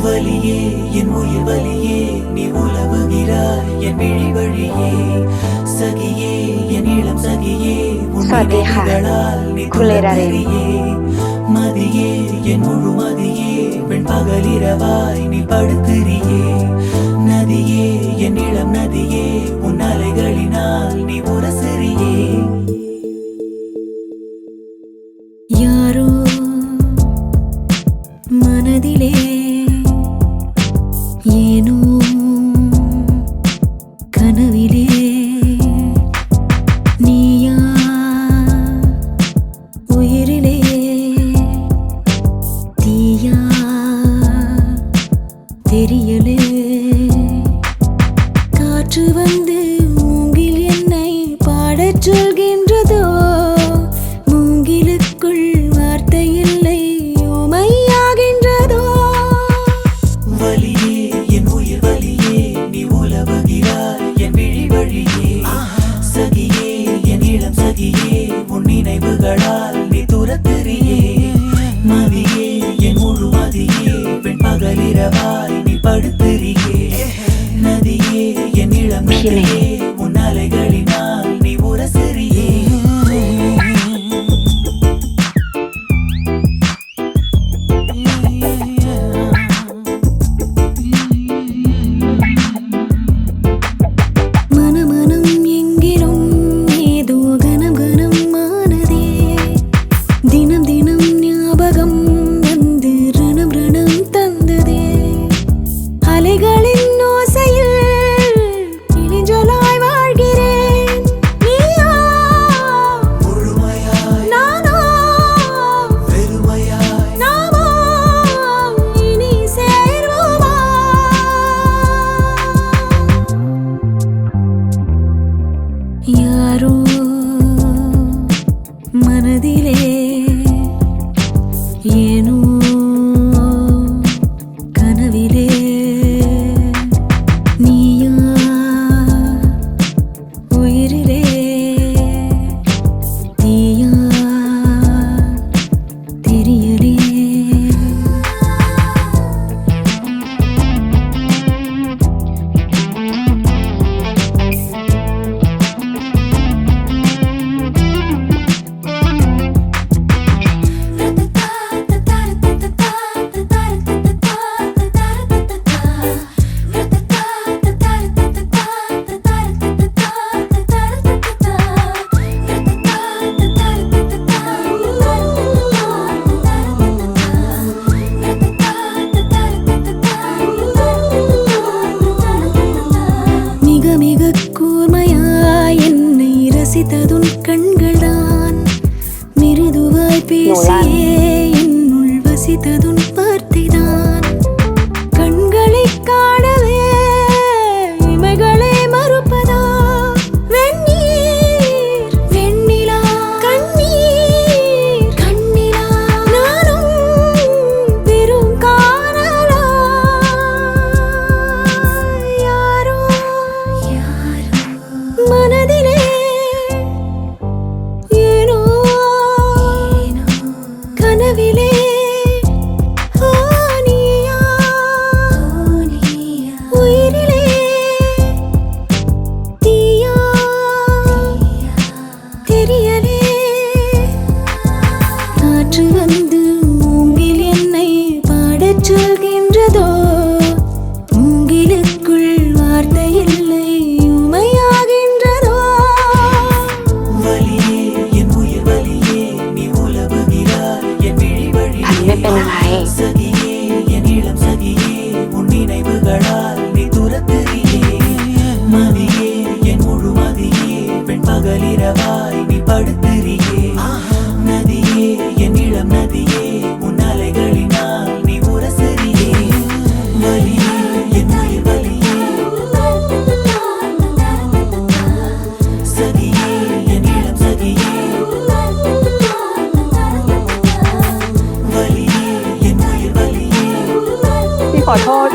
வலியே என் உயிர் வலியே நீ உலவுகிறாய் என் விழி வழியே சகியே என் இளம் சகியே உன் நினைவுகளால் நீ துளறியே மதியே என் முழு மதியே பெண் பகலிரவாய் நீ படுத்திரியே நதியே என் இளம் நதியே உன் அலைகளினால் நீ உரசிறியே யாரோ மனதிலே ஏனோ கனவிலே நீயா உயிரிலே தீயா தெரியலே காற்று வந்து மூங்கில் என்னை பாடச் சொல்கின்றதோ மூங்கிலுக்குள் வார்த்தை இல்லை உமையாகின்றதோ வலியே என் உயிர் வலியே நீ உலவுகிறாய் என் விழி வழியே சகியே என் இளம் சகியே உன் நினைவுகளால் நீ துரத்திரியே மதியே என் முழு மதியே பெண் பகலிரவாய் நீ படுத்திரியே நதியே என் இளம் நதியே உன் அலைகளினால் நீ உரசிறியே மனமனம் எங்கிலும் ஏதோ கனம் கனம் ஆனதே தினம் தினம் ஞாபகம் வந்து ரணம் ரணம் தந்ததே அலைகளின் ஓசையில் இளிஞ்சலாய் வாழ்கிறேன் நீயா முழுமையாய் நானா வெறுமையாய் நாமோ இனி சேர்வோமா யாரோ மனதிலே ஏனோ கனவிலே நீயா உயிரிலே தீயா தெரியலே மிக மிக கூர்மையாய் என்னை ரசித்ததுன் கண்கள்தான் மிருதுவாய் பேசியே என்னுள் வசித்ததுன் வார்த்தைதான் கண்களை காணவே இமைகளே மறுப்பதா வெந்நீர் வெண்ணிலா கண்ணீர் கண்ணிலா நானும் பெரும் காணலா யாரோ மனதிலே ஏனோ கனவிலே ஓ நீயா உயிரிலே தீயா தெரியலே காற்று வந்து மூங்கில் என்னை பாடச் சொல்கின்றதோ மூங்கிலுக்குள் வார்த்தை இல்லை உமையாகின்றதோ வலியே என் உயிர் வலியே நீ உலவுகிறாய் என் விழி வழியே சகியே என் இளம் சகியே உன் நினைவுகளால் நீ துரத்திரியே மதியே என் முழு மதியே பெண் பகலிரவாய் நீ படுத்திரியே நதியே என் இளம் நதியே உன் அலைகளினால் நீ உரசிறியே வலியே என் உயிர் வலியே சகியே என் இளம் சகியே வலியே என் உயிர் வலியே พี่ขอโทษ